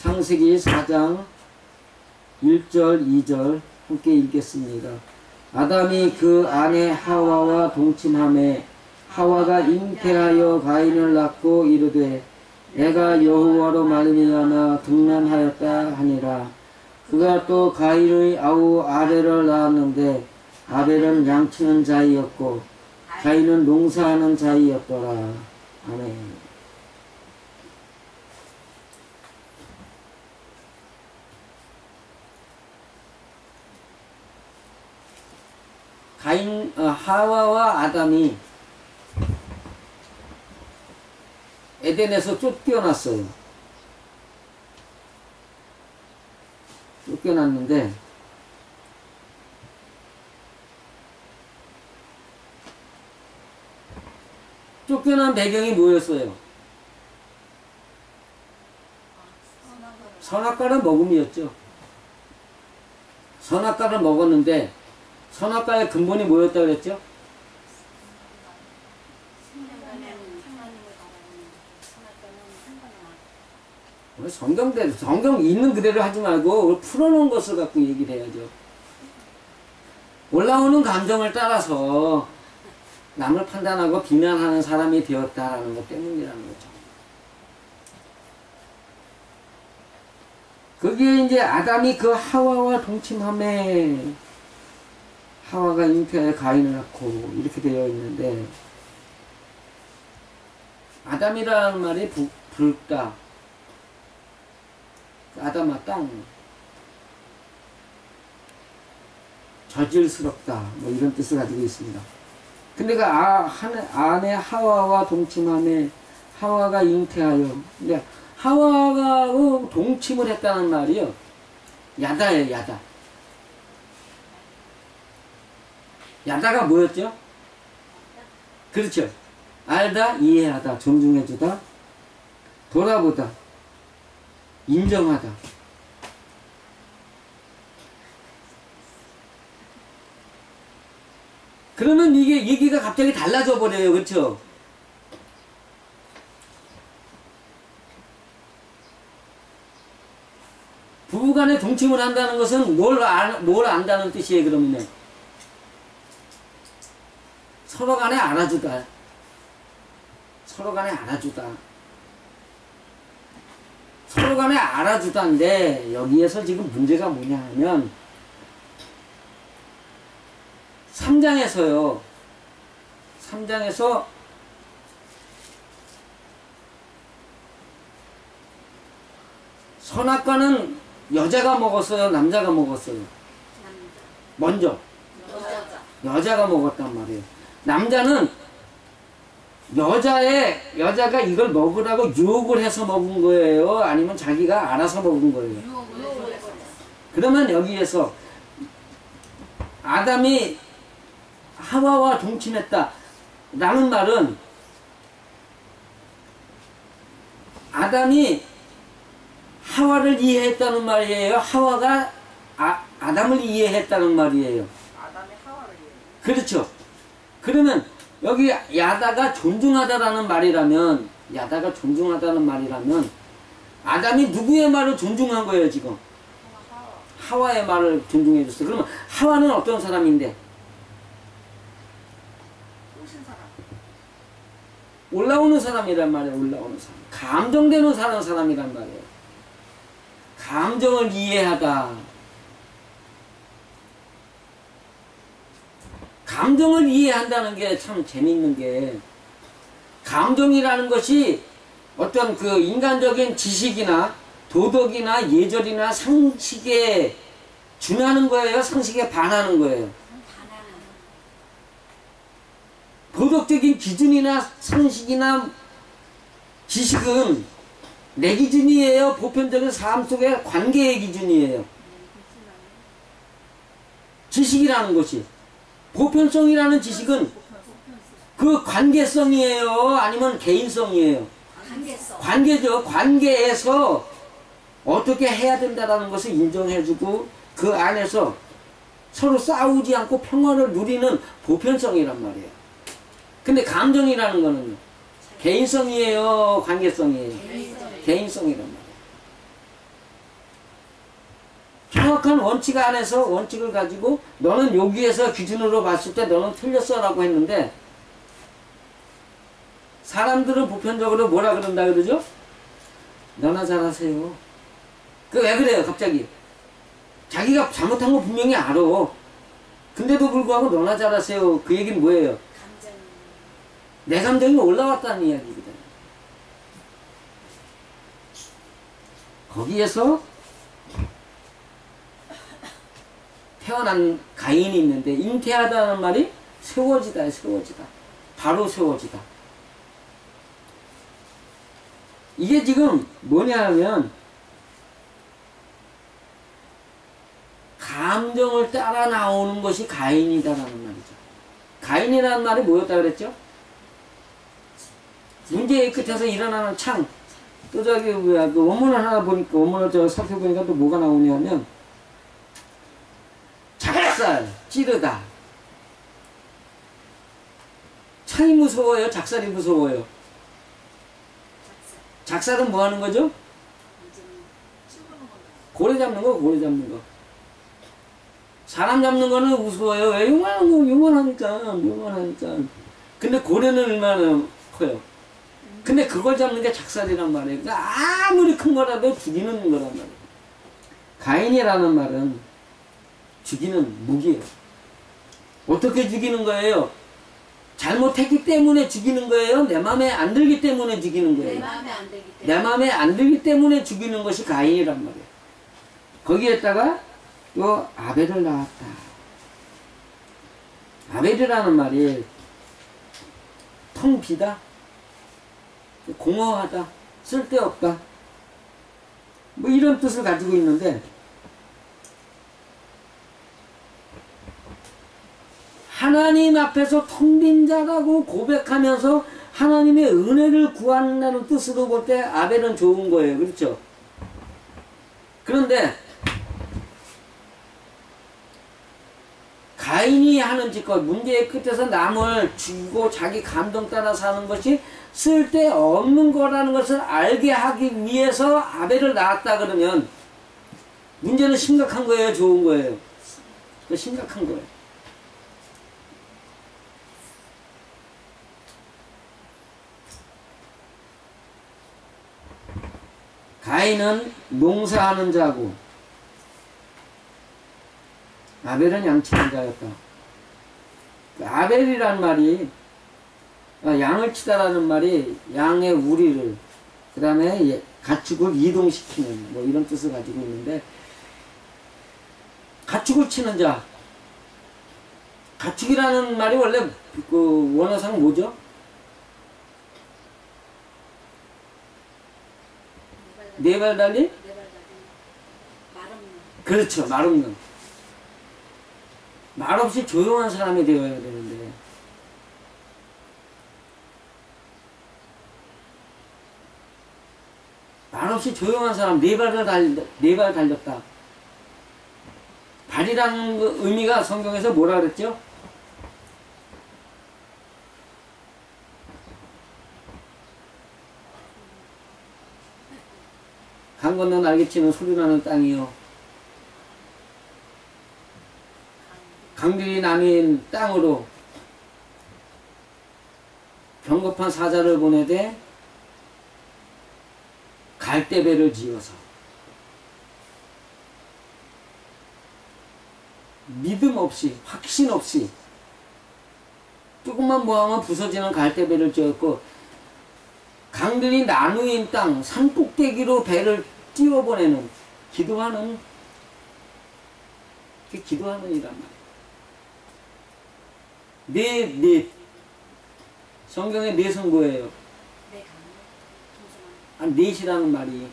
창세기 4장 1절 2절 함께 읽겠습니다. 아담이 그 아내 하와와 동침하매 하와가 잉태하여 가인을 낳고 이르되 내가 여호와로 말미암아 등난하였다 하니라. 그가 또 가인의 아우 아벨을 낳았는데 아벨은 양치는 자이었고 가인은 농사하는 자이었더라. 아멘. 하와와 아담이 에덴에서 쫓겨났어요. 쫓겨났는데 쫓겨난 배경이 뭐였어요? 선악과를 먹음이었죠. 선악과를 먹었는데 선악과의 근본이 뭐였다 그랬죠? 성경 있는 그대로 하지 말고 풀어놓은 것을 갖고 얘기를 해야죠. 올라오는 감정을 따라서 남을 판단하고 비난하는 사람이 되었다라는 것 때문이라는 거죠. 거기에 이제 아담이 그 하와와 동침함에 하와가 잉태하여 가인을 낳고 이렇게 되어 있는데 아담이라는 말이 붉다. 아담아 땅 저질스럽다 뭐 이런 뜻을 가지고 있습니다. 근데 그 아내 하와와 동침함에 하와가 잉태하여 근데 하와가 동침을 했다는 말이요 야다예요. 야다. 야다가 뭐였죠? 그렇죠. 알다, 이해하다, 존중해주다, 돌아보다, 인정하다. 그러면 이게 얘기가 갑자기 달라져 버려요. 그렇죠? 부부간에 동침을 한다는 것은 뭘 안다는 뜻이에요. 그러면 서로 간에 알아주다. 서로 간에 알아주다. 서로 간에 알아주다인데 여기에서 지금 문제가 뭐냐 하면 3장에서요. 3장에서 선악과는 여자가 먹었어요? 남자가 먹었어요? 먼저 여자가 먹었단 말이에요. 남자는 여자가 이걸 먹으라고 유혹을 해서 먹은 거예요? 아니면 자기가 알아서 먹은 거예요? 그러면 여기에서 아담이 하와와 동침했다 라는 말은 아담이 하와를 이해했다는 말이에요? 하와가 아담을 이해했다는 말이에요? 아담이 하와를 이해했어요. 그렇죠. 그러면 여기 야다가 존중하다라는 말이라면 아담이 누구의 말을 존중한 거예요 지금? 하와의 말을 존중해 줬어요. 그러면 하와는 어떤 사람인데? 올라오는 사람이란 말이에요. 올라오는 사람. 감정되는 사람이란 말이에요. 감정을 이해하다. 감정을 이해한다는 게 참 재밌는 게 감정이라는 것이 어떤 그 인간적인 지식이나 도덕이나 예절이나 상식에 준하는 거예요? 상식에 반하는 거예요? 도덕적인 기준이나 상식이나 지식은 내 기준이에요? 보편적인 삶 속의 관계의 기준이에요? 지식이라는 것이 보편성이라는 지식은 그 관계성이에요? 아니면 개인성이에요? 관계죠. 관계에서 어떻게 해야 된다는 것을 인정해주고 그 안에서 서로 싸우지 않고 평화를 누리는 보편성이란 말이에요. 근데 감정이라는 거는요. 개인성이에요? 관계성이에요? 개인성이란 말이에요. 원칙 안에서 원칙을 가지고 너는 여기에서 기준으로 봤을 때 너는 틀렸어 라고 했는데 사람들은 보편적으로 뭐라 그런다 그러죠? 너나 잘하세요. 그 왜 그래요 갑자기? 자기가 잘못한 거 분명히 알아. 근데도 불구하고 너나 잘하세요. 그 얘기는 뭐예요? 내 감정이 올라왔다는 이야기거든. 거기에서 태어난 가인이 있는데 잉태하다는 말이 세워지다 세워지다. 바로 세워지다. 이게 지금 뭐냐 하면 감정을 따라 나오는 것이 가인이다라는 말이죠. 가인이라는 말이 뭐였다 그랬죠? 문제의 끝에서 일어나는 창. 또 저기 뭐야 그 원문을 하나 보니까 원문을 저 살펴보니까 또 뭐가 나오냐면 작살 찌르다. 창이 무서워요? 작살이 무서워요? 작살은 뭐 하는 거죠? 고래 잡는 거, 고래 잡는 거. 사람 잡는 거는 무서워요. 왜? 요만한 거, 요만하니까. 근데 고래는 얼마나 커요? 근데 그걸 잡는 게 작살이란 말이에요. 그러니까 아무리 큰 거라도 죽이는 거란 말이에요. 가인이라는 말은 죽이는 무기예요. 어떻게 죽이는 거예요? 잘못했기 때문에 죽이는 거예요? 내 마음에 안 들기 때문에 죽이는 거예요? 내 마음에 안 들기 때문에 죽이는 것이 가인이란 말이에요. 거기에다가 또 아벨을 낳았다. 아벨이라는 말이 텅 비다, 공허하다, 쓸데없다, 뭐 이런 뜻을 가지고 있는데 하나님 앞에서 텅 빈 자라고 고백하면서 하나님의 은혜를 구한다는 뜻으로 볼 때 아벨은 좋은 거예요. 그렇죠? 그런데 가인이 하는 짓과 문제의 끝에서 남을 죽이고 자기 감정 따라 사는 것이 쓸데없는 거라는 것을 알게 하기 위해서 아벨을 낳았다 그러면 문제는 심각한 거예요? 좋은 거예요? 심각한 거예요. 가인은 농사하는 자고 아벨은 양치는 자였다. 아벨이란 말이 양을 치다라는 말이 양의 우리를 그 다음에 가축을 이동시키는 뭐 이런 뜻을 가지고 있는데 가축을 치는 자, 가축이라는 말이 원래 그 원어상 뭐죠? 네 발 달린? 말 없는. 그렇죠. 말 없는. 말 없이 조용한 사람이 되어야 되는데 말 없이 조용한 사람, 네 발 달렸다. 발이라는 의미가 성경에서 뭐라 그랬죠? 강 건너 날개치는 소리나는 땅이요. 강들이 나뉜 땅으로 경겁한 사자를 보내되 갈대배를 지어서 믿음 없이 확신 없이 조금만 뭐하면 부서지는 갈대배를 지었고 강들이 나누인 땅 산꼭대기로 배를 띄워보내는 기도하는 이란 말이에요. 넷 성경의 넷은 뭐예요? 넷이라는 말이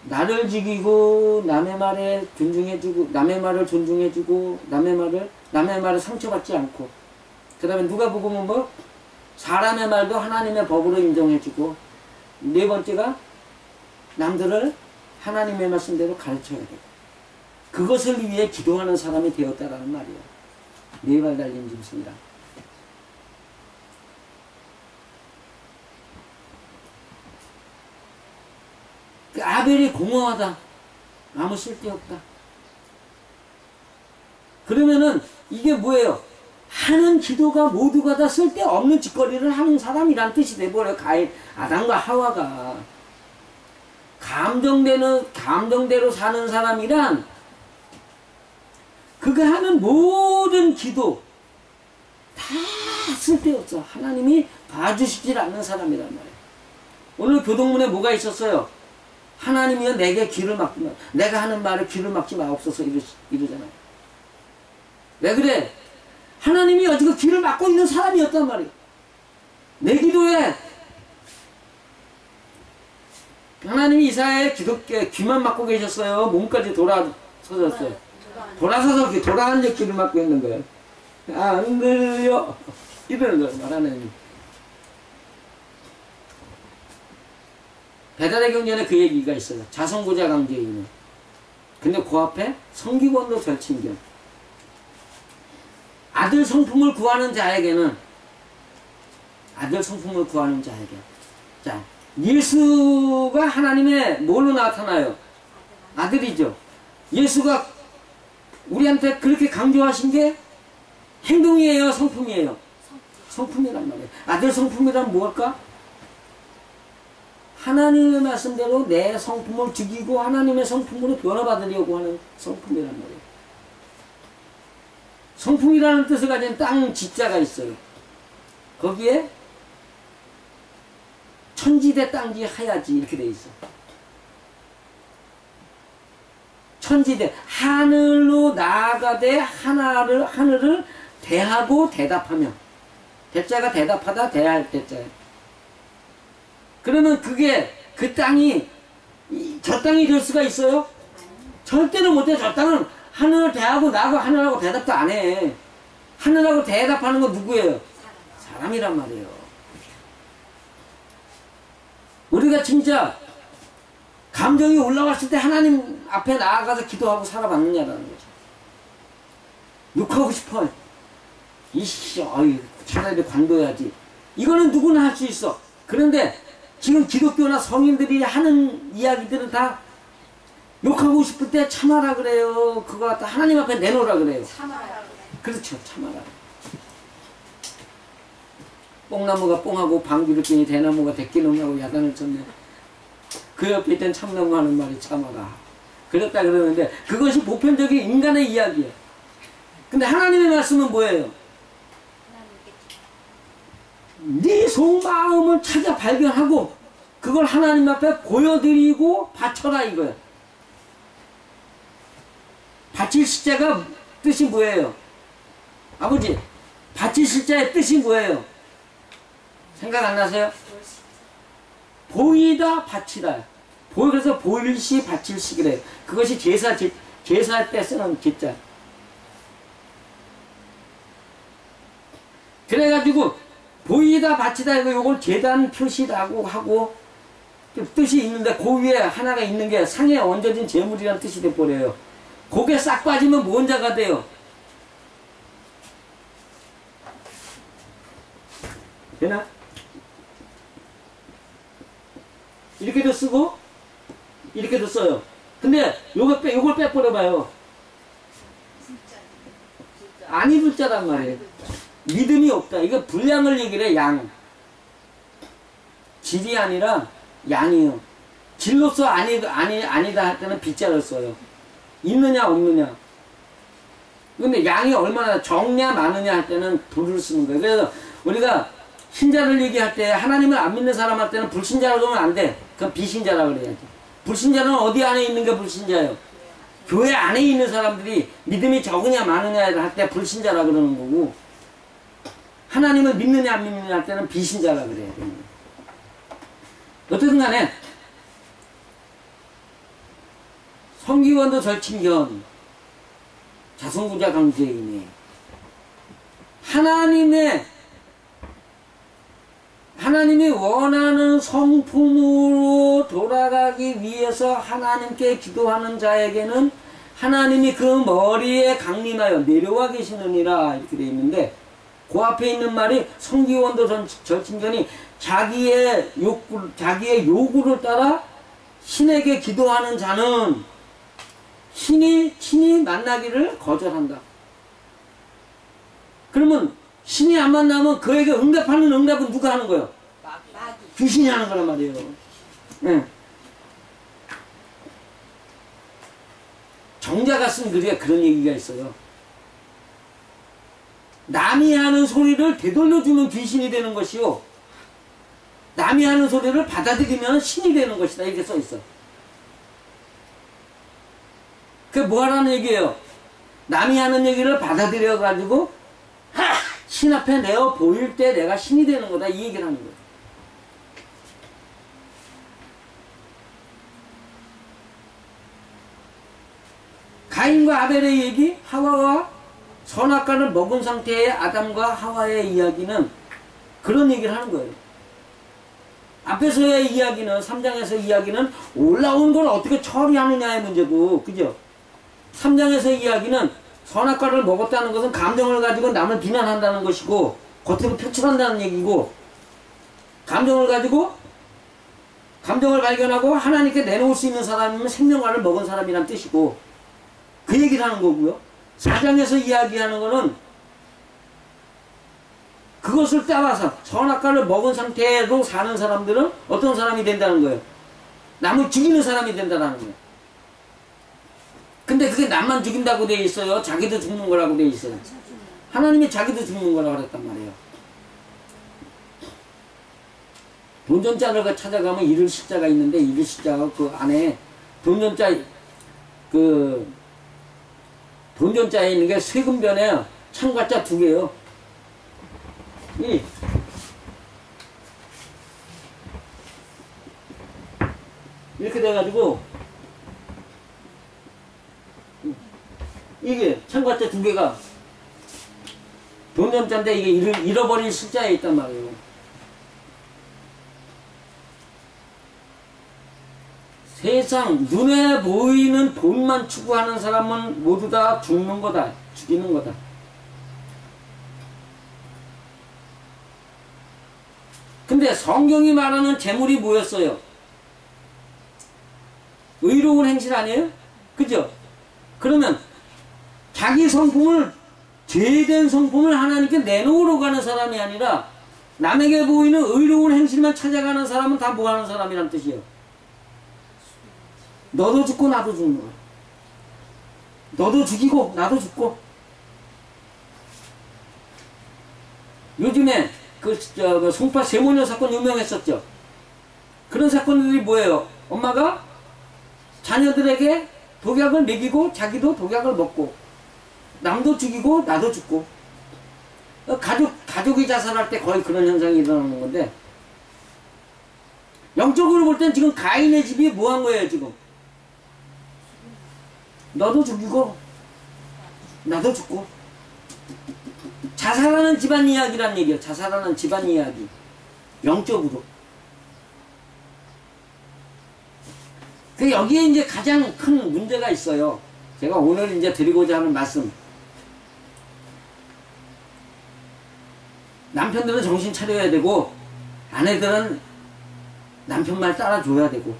나를 죽이고 남의 말에 존중해주고 남의 말을 존중해주고 남의 말을 상처받지 않고 그 다음에 누가복음은 뭐 사람의 말도 하나님의 법으로 인정해주고 네 번째가 남들을 하나님의 말씀대로 가르쳐야 되고 그것을 위해 기도하는 사람이 되었다라는 말이에요. 네 발 달린 짐승이라. 그 아벨이 공허하다. 아무 쓸데없다. 그러면은 이게 뭐예요? 하는 기도가 모두가 다 쓸데없는 짓거리를 하는 사람이란 뜻이 돼버려요. 아담과 하와가. 감정대로 사는 사람이란 그가 하는 모든 기도 다 쓸데없어. 하나님이 봐주시질 않는 사람이란 말이에요. 오늘 교동문에 뭐가 있었어요? 하나님이여 내게 귀를 막지 마. 내가 하는 말에 귀를 막지 마옵소서 이러잖아요. 왜 그래? 하나님이 어디가 귀를 막고 있는 사람이었단 말이에요. 내 기도에 하나님이 이사야의 귀만 막고 계셨어요. 몸까지 돌아서졌어요. 돌아서서 돌아앉아 귀를 막고 있는 거예요. 안 들려 이러는 거예요. 하나님. 배달의 경전에 그 얘기가 있어요. 자성구자 강제에 있는. 근데 그 앞에 성기권도 절친견. 아들 성품을 구하는 자에게는 자, 예수가 하나님의 뭘로 나타나요? 아들이죠. 예수가 우리한테 그렇게 강조하신 게 행동이에요, 성품이에요? 성품이란 말이에요. 아들 성품이란 뭘까? 하나님의 말씀대로 내 성품을 죽이고 하나님의 성품으로 변화받으려고 하는 성품이란 말이에요. 성품이라는 뜻을 가진 땅 지자가 있어요. 거기에 천지대 땅지 하야지 이렇게 돼 있어. 천지대 하늘로 나아가되 하늘을 대하고 대답하며. 대자가 대답하다 대할 대자예요. 그러면 그게 그 땅이 저 땅이 될 수가 있어요? 절대로 못해. 저 땅은 하늘을 대하고 나하고 하늘하고 대답도 안 해. 하늘하고 대답하는 건 누구예요? 사람이란 말이에요. 우리가 진짜 감정이 올라왔을 때 하나님 앞에 나아가서 기도하고 살아봤느냐라는 거죠. 욕하고 싶어. 이씨, 차라리 관둬야지. 이거는 누구나 할 수 있어. 그런데 지금 기독교나 성인들이 하는 이야기들은 다 욕하고 싶을 때 참아라 그래요. 그거 갖다 하나님 앞에 내놓으라 그래요. 참아라 그래. 그렇죠. 참아라. 뽕나무가 뽕하고 방귀를 뀌니 대나무가 대끼놈하고 야단을 쳤네. 그 옆에 있던 참나무 하는 말이 참아라. 그랬다 그러는데 그것이 보편적인 인간의 이야기예요. 근데 하나님의 말씀은 뭐예요? 네 속마음을 찾아 발견하고 그걸 하나님 앞에 보여드리고 바쳐라 이거예요. 바칠 십자가 뜻이 뭐예요? 아버지, 바칠 십자의 뜻이 뭐예요? 생각 안 나세요? 보이다 바치다. 그래서 보일시 바칠시 그래요. 그것이 제사할 때 쓰는 기자. 그래가지고 보이다 바치다 이거 요걸 제단 표시라고 하고 뜻이 있는데 그 위에 하나가 있는 게 상에 얹어진 제물이라는 뜻이 돼버려요. 고개 싹 빠지면 뭔 자가 돼요? 되나? 이렇게도 쓰고 이렇게도 써요. 근데 요걸 빼버려봐요. 안 입을 자란 말이에요. 믿음이 없다. 이거 분량을 얘기를 해. 양. 질이 아니라 양이요. 질로서 아니다 할 때는 빗자를 써요. 있느냐 없느냐. 근데 양이 얼마나 적냐 많으냐 할 때는 불을 쓰는 거예요. 그래서 우리가 신자를 얘기할 때 하나님을 안 믿는 사람 할 때는 불신자라고 하면 안 돼. 그건 비신자라고 그래야지. 불신자는 어디 안에 있는 게 불신자예요? 교회 안에 있는 사람들이 믿음이 적으냐 많으냐 할 때 불신자라고 그러는 거고 하나님을 믿느냐 안 믿느냐 할 때는 비신자라고 그래야 됩니다. 어쨌든 간에 성기원도 절친견 자성구자 강제이네. 하나님이 원하는 성품으로 돌아가기 위해서 하나님께 기도하는 자에게는 하나님이 그 머리에 강림하여 내려와 계시느니라 이렇게 되어 있는데 그 앞에 있는 말이 성기원도 절친견이 자기의 요구를 따라 신에게 기도하는 자는 신이 친히 만나기를 거절한다. 그러면 신이 안 만나면 그에게 응답하는 응답은 누가 하는 거예요? 마귀. 귀신이 하는 거란 말이에요. 예. 정자가 쓴 글에 그런 얘기가 있어요. 남이 하는 소리를 되돌려주면 귀신이 되는 것이요, 남이 하는 소리를 받아들이면 신이 되는 것이다. 이렇게 써 있어. 그게 뭐 하라는 얘기예요? 남이 하는 얘기를 받아들여 가지고 신 앞에 내어 보일 때 내가 신이 되는 거다. 이 얘기를 하는 거예요. 가인과 아벨의 얘기, 하와와 선악과를 먹은 상태의 아담과 하와의 이야기는 그런 얘기를 하는 거예요. 앞에서의 이야기는, 3장에서 이야기는 올라온 걸 어떻게 처리하느냐의 문제고, 그죠? 3장에서 이야기는 선악과를 먹었다는 것은 감정을 가지고 남을 비난한다는 것이고, 겉으로 표출한다는 얘기고, 감정을 가지고, 감정을 발견하고 하나님께 내놓을 수 있는 사람이면 생명과를 먹은 사람이란 뜻이고, 그 얘기를 하는 거고요. 4장에서 이야기하는 거는 그것을 따라서 선악과를 먹은 상태로 사는 사람들은 어떤 사람이 된다는 거예요? 남을 죽이는 사람이 된다는 거예요. 근데 그게 남만 죽인다고 돼 있어요? 자기도 죽는 거라고 돼 있어요? 하나님이 자기도 죽는 거라고 그랬단 말이에요. 돈전자를 찾아가면 이를 십자가 있는데, 이를 십자가 그 안에 돈전자, 돈전자에 있는 게 세금변에 창과자 2개요. 이렇게 돼가지고, 이게 창과자 2개가 돈전자인데 이게 잃어버린 십자에 있단 말이에요. 세상 눈에 보이는 돈만 추구하는 사람은 모두 다 죽는 거다. 죽이는 거다. 근데 성경이 말하는 재물이 뭐였어요? 의로운 행실 아니에요? 그죠? 그러면 자기 성품을, 죄된 성품을 하나님께 내놓으러 가는 사람이 아니라 남에게 보이는 의로운 행실만 찾아가는 사람은 다 뭐하는 사람이란 뜻이에요. 너도 죽고 나도 죽는 거야. 너도 죽이고 나도 죽고. 요즘에 그 송파 세모녀 사건 유명했었죠. 그런 사건들이 뭐예요? 엄마가 자녀들에게 독약을 먹이고 자기도 독약을 먹고, 남도 죽이고 나도 죽고. 가족이 자살할 때 거의 그런 현상이 일어나는 건데, 영적으로 볼 땐 지금 가인의 집이 뭐 한 거예요 지금? 너도 죽이고 나도 죽고. 자살하는 집안 이야기란 얘기예요. 자살하는 집안 이야기. 영적으로. 그 여기에 이제 가장 큰 문제가 있어요. 제가 오늘 이제 드리고자 하는 말씀. 남편들은 정신 차려야 되고, 아내들은 남편 말 따라줘야 되고.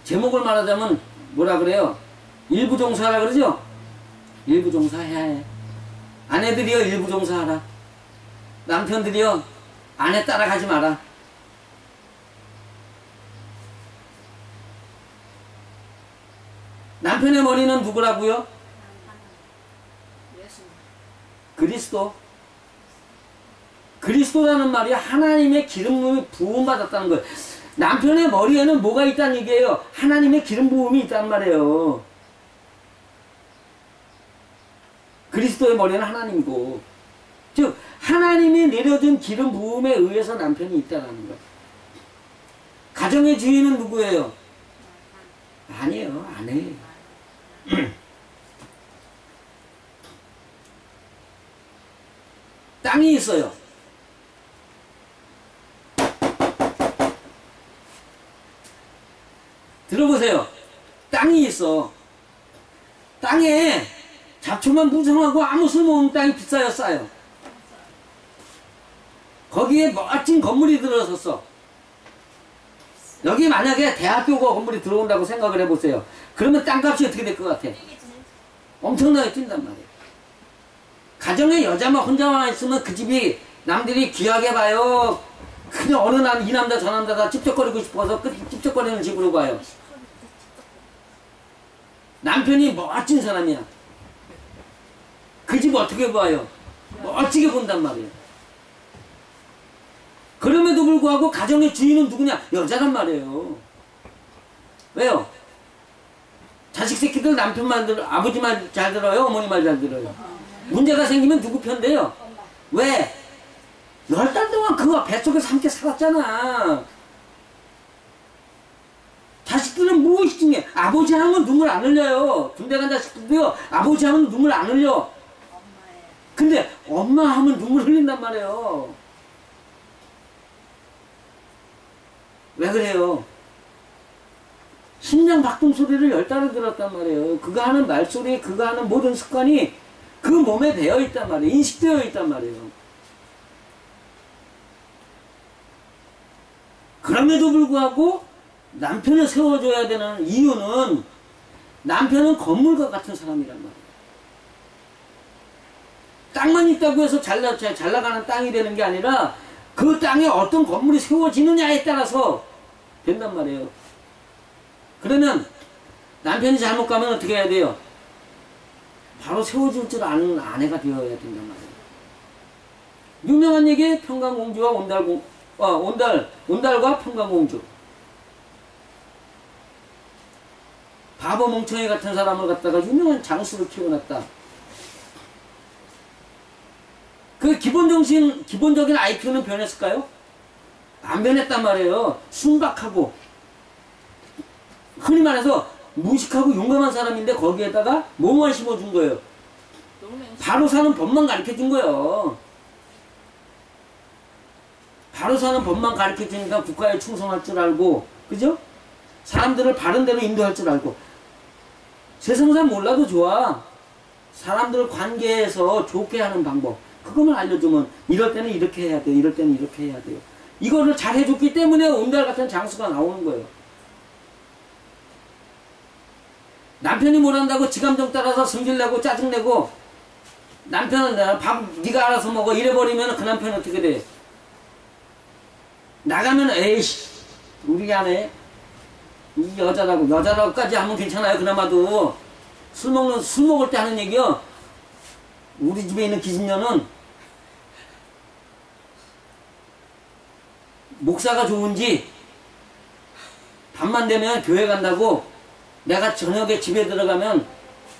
제목을 말하자면 뭐라 그래요? 일부 종사하라 그러죠? 일부 종사해야 해. 아내들이요, 일부 종사하라. 남편들이요, 아내 따라가지 마라. 남편의 머리는 누구라고요? 그리스도. 그리스도라는 말이 하나님의 기름 부음 받았다는 거예요. 남편의 머리에는 뭐가 있다는 얘기예요? 하나님의 기름 부음이 있단 말이에요. 그리스도의 머리는 하나님이고, 즉 하나님이 내려준 기름 부음에 의해서 남편이 있다는 거예요. 가정의 주인은 누구예요? 아니에요. 아내예요. 땅이 있어요. 들어보세요. 땅이 있어. 땅에 잡초만 무성하고 아무 쓸모없는 땅이 비싸요, 싸요? 거기에 멋진 건물이 들어섰어. 여기 만약에 대학교 건물이 들어온다고 생각을 해보세요. 그러면 땅값이 어떻게 될 것 같아? 엄청나게 뛴단 말이에요. 가정에 여자만 혼자만 있으면 그 집이 남들이 귀하게 봐요. 그냥 어느 날 이 남자 저 남자 다 찝쩍거리고 싶어서 그 찝쩍거리는 집으로 봐요. 남편이 멋진 사람이야. 그 집 어떻게 봐요? 멋지게 본단 말이에요. 그럼에도 불구하고 가정의 주인은 누구냐? 여자란 말이에요. 왜요? 자식 새끼들 남편 말 들어, 아버지 말 잘 들어요? 어머니 말 잘 들어요? 문제가 생기면 누구 편돼요? 왜? 10달 동안 그거 뱃속에서 함께 살았잖아. 자식들은 무엇이 중요해? 아버지 하면 눈물 안 흘려요. 군대 간 자식들도요, 아버지 하면 눈물 안 흘려. 근데 엄마 하면 눈물 흘린단 말이에요. 왜 그래요? 심장 박동 소리를 10달을 들었단 말이에요. 그가 하는 말소리, 그가 하는 모든 습관이 그 몸에 배어 있단 말이에요. 인식되어 있단 말이에요. 그럼에도 불구하고 남편을 세워줘야 되는 이유는 남편은 건물과 같은 사람이란 말이에요. 땅만 있다고 해서 잘 나가는 땅이 되는 게 아니라 그 땅에 어떤 건물이 세워지느냐에 따라서 된단 말이에요. 그러면 남편이 잘못 가면 어떻게 해야 돼요? 바로 세워줄 줄 아는 아내가 되어야 된단 말이에요. 유명한 얘기 평강공주와 온달과 평강공주. 바보 멍청이 같은 사람을 갖다가 유명한 장수를 키워놨다. 그 기본적인 IQ는 변했을까요? 안 변했단 말이에요. 순박하고, 흔히 말해서 무식하고 용감한 사람인데 거기에다가 뭐만 심어준 거예요? 바로 사는 법만 가르쳐준 거예요. 바로 사는 법만 가르쳐주니까 국가에 충성할 줄 알고, 그죠? 사람들을 바른 대로 인도할 줄 알고. 세상사 몰라도 좋아. 사람들 관계에서 좋게 하는 방법, 그것만 알려주면 이럴 때는 이렇게 해야 돼요. 이럴 때는 이렇게 해야 돼요. 이거를 잘 해줬기 때문에 온달 같은 장수가 나오는 거예요. 남편이 뭘 한다고 지 감정 따라서 성질내고 짜증내고, 남편은 밥 네가 알아서 먹어 이래버리면 그 남편은 어떻게 돼? 나가면 에이씨 우리 안에 이 여자라고까지 하면 괜찮아요. 그나마도 술 먹을 때 하는 얘기요. 우리 집에 있는 기집년은 목사가 좋은지 밤만 되면 교회 간다고 내가 저녁에 집에 들어가면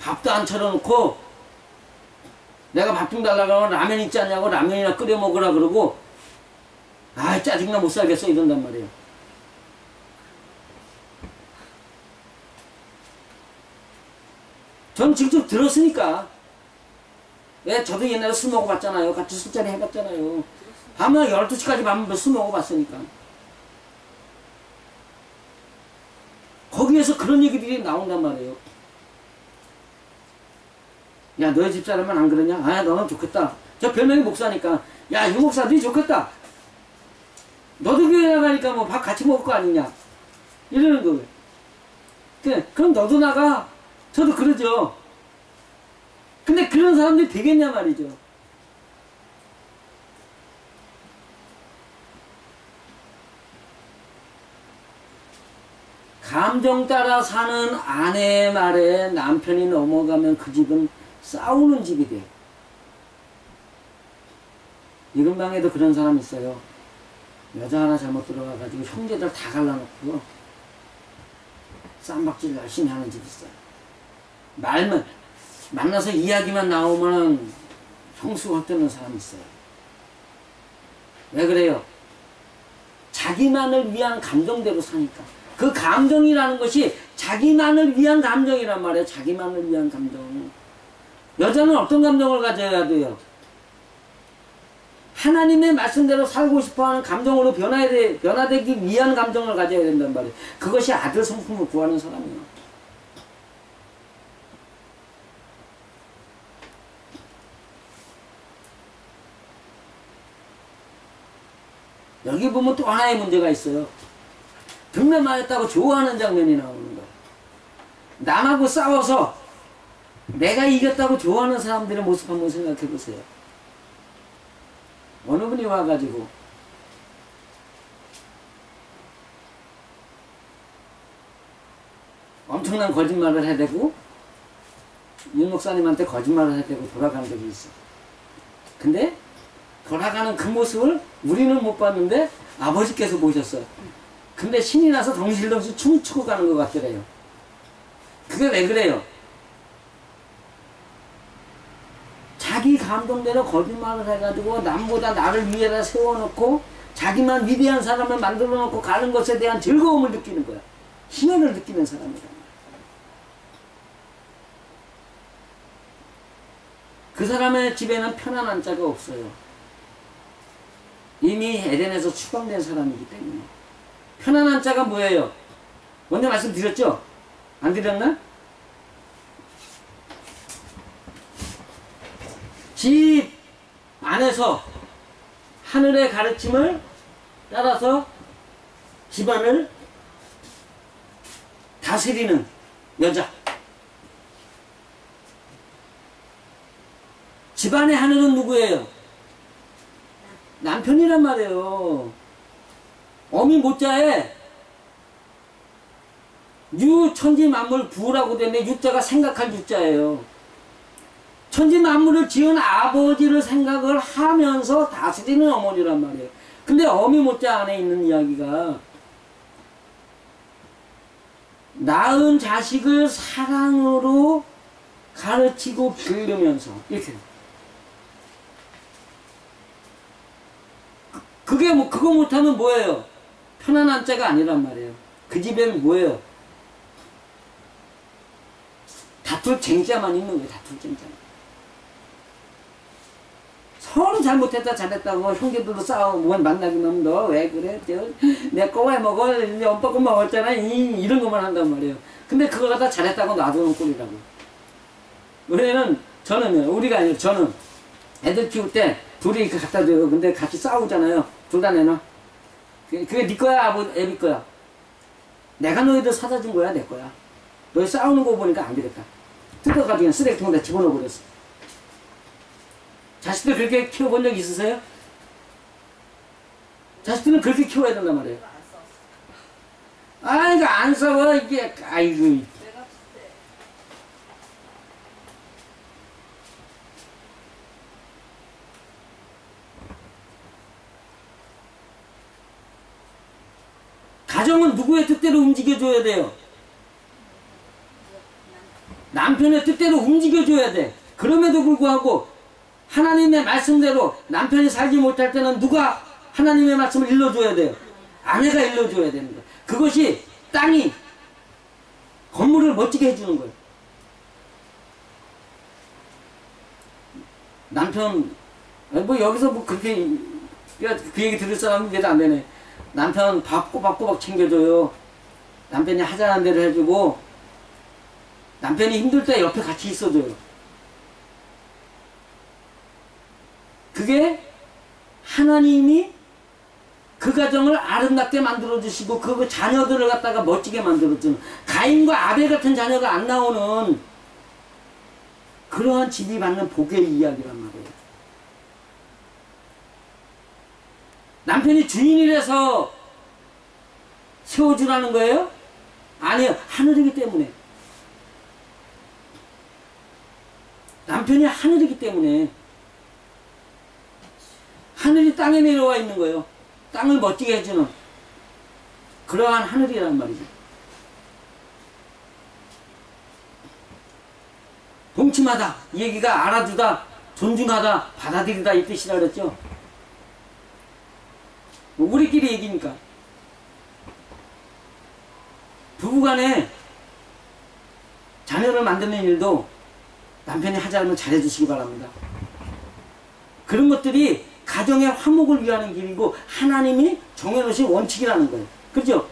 밥도 안 차려놓고 내가 밥 좀 달라고 하면 라면 있지 않냐고 라면이나 끓여 먹으라 그러고, 아 짜증나 못 살겠어 이런단 말이에요. 전 직접 들었으니까. 예, 저도 옛날에 술 먹어봤잖아요. 같이 술자리 해봤잖아요. 밤에 12시까지 밤에 술 먹어봤으니까. 거기에서 그런 얘기들이 나온단 말이에요. 야, 너희 집사람은 안 그러냐? 아, 너는 좋겠다. 저 별명이 목사니까. 야, 이 목사들이 좋겠다. 너도 교회 나가니까 뭐 밥 같이 먹을 거 아니냐? 이러는 거예요. 그래, 그럼 너도 나가. 저도 그러죠. 근데 그런 사람들이 되겠냐 말이죠. 감정 따라 사는 아내의 말에 남편이 넘어가면 그 집은 싸우는 집이 돼요. 이런 방에도 그런 사람 있어요. 여자 하나 잘못 들어가가지고 형제들 다 갈라놓고 쌈박질 열심히 하는 집 있어요. 만나서 이야기만 나오면 형수가 헛되는 사람이 있어요. 왜 그래요? 자기만을 위한 감정대로 사니까. 그 감정이라는 것이 자기만을 위한 감정이란 말이에요. 자기만을 위한 감정. 여자는 어떤 감정을 가져야 돼요? 하나님의 말씀대로 살고 싶어하는 감정으로 변화되기 위한 감정을 가져야 된단 말이에요. 그것이 아들 성품을 구하는 사람이에요. 여기 보면 또 하나의 문제가 있어요. 득남하였다고 좋아하는 장면이 나오는 거예요. 남하고 싸워서 내가 이겼다고 좋아하는 사람들의 모습 한번 생각해 보세요. 어느 분이 와가지고 엄청난 거짓말을 해대고 윤 목사님한테 거짓말을 해대고 돌아간 적이 있어. 근데 돌아가는 그 모습을 우리는 못 봤는데 아버지께서 보셨어요. 근데 신이 나서 덩실덩실 춤추고 가는 것 같더래요. 그게 왜 그래요? 자기 감동대로 거짓말을 해가지고 남보다 나를 위에다 세워놓고 자기만 위대한 사람을 만들어 놓고 가는 것에 대한 즐거움을 느끼는 거야. 희열을 느끼는 사람이다. 그 사람의 집에는 편안한 자가 없어요. 이미 에덴에서 추방된 사람이기 때문에. 편안한 자가 뭐예요? 먼저 말씀드렸죠? 안 드렸나? 집 안에서 하늘의 가르침을 따라서 집안을 다스리는 여자. 집안의 하늘은 누구예요? 남편이란 말이에요. 어미 모자에 유천지만물 부라고 되는데 유자가 생각할 유자예요. 천지만물을 지은 아버지를 생각을 하면서 다스리는 어머니란 말이에요. 근데 어미 모자 안에 있는 이야기가 낳은 자식을 사랑으로 가르치고 기르면서 이렇게. 그거 못하면 뭐예요? 편안한 자가 아니란 말이에요. 그 집에는 뭐예요? 다툴 쟁자만 있는 거예요. 다툴 쟁자만. 서로 잘못했다 잘했다고 형제들도 싸우고 만나기만 하면 너 왜 그래? 내 거 왜 먹어? 내 엄마 거 먹었잖아. 이런 것만 한단 말이에요. 근데 그거 갖다 잘했다고 놔두는 꼴이라고. 왜냐면 저는 우리가 아니고 저는 애들 키울 때 둘이 갖다 줘요. 근데 같이 싸우잖아요. 둘 다 내놔. 그게 네 거야, 애비 거야. 내가 너희들 사다 준 거야, 내 거야. 너희 싸우는 거 보니까 안 되겠다. 뜯어가지고 그냥 쓰레기통에다 집어넣어 버렸어. 자식들 그렇게 키워본 적 있으세요? 자식들은 그렇게 키워야 된단 말이에요. 아, 이거 안 싸워, 이게, 아이고. 가정은 누구의 뜻대로 움직여줘야 돼요? 남편의 뜻대로 움직여줘야 돼. 그럼에도 불구하고 하나님의 말씀대로 남편이 살지 못할 때는 누가 하나님의 말씀을 일러줘야 돼요? 아내가 일러줘야 됩니다. 그것이 땅이 건물을 멋지게 해주는 거예요. 남편 뭐 여기서 뭐 그렇게 그 얘기 들을 사람은 이해도 안 되네. 남편 밥 꼬박꼬박 챙겨줘요. 남편이 하자는 대로 해주고 남편이 힘들 때 옆에 같이 있어줘요. 그게 하나님이 그 가정을 아름답게 만들어주시고 그 자녀들을 갖다가 멋지게 만들어주는, 가인과 아벨 같은 자녀가 안 나오는 그러한 집이 받는 복의 이야기란 말이에요. 남편이 주인이라서 세워주라는 거예요? 아니요. 하늘이기 때문에. 남편이 하늘이기 때문에. 하늘이 땅에 내려와 있는 거예요. 땅을 멋지게 해주는 그러한 하늘이란 말이죠. 동침하다, 이 얘기가 알아주다, 존중하다, 받아들이다 이 뜻이라 그랬죠. 우리끼리 얘기니까. 부부간에 자녀를 만드는 일도 남편이 하자면 잘해주시기 바랍니다. 그런 것들이 가정의 화목을 위하는 길이고 하나님이 정해놓으신 원칙이라는 거예요. 그죠?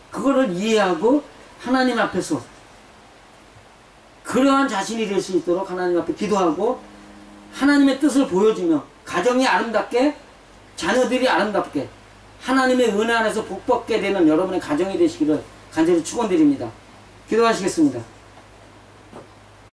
그거를 이해하고 하나님 앞에서 그러한 자신이 될 수 있도록 하나님 앞에 기도하고 하나님의 뜻을 보여주며 가정이 아름답게, 자녀들이 아름답게, 하나님의 은혜 안에서 복 받게 되는 여러분의 가정이 되시기를 간절히 축원드립니다. 기도하시겠습니다.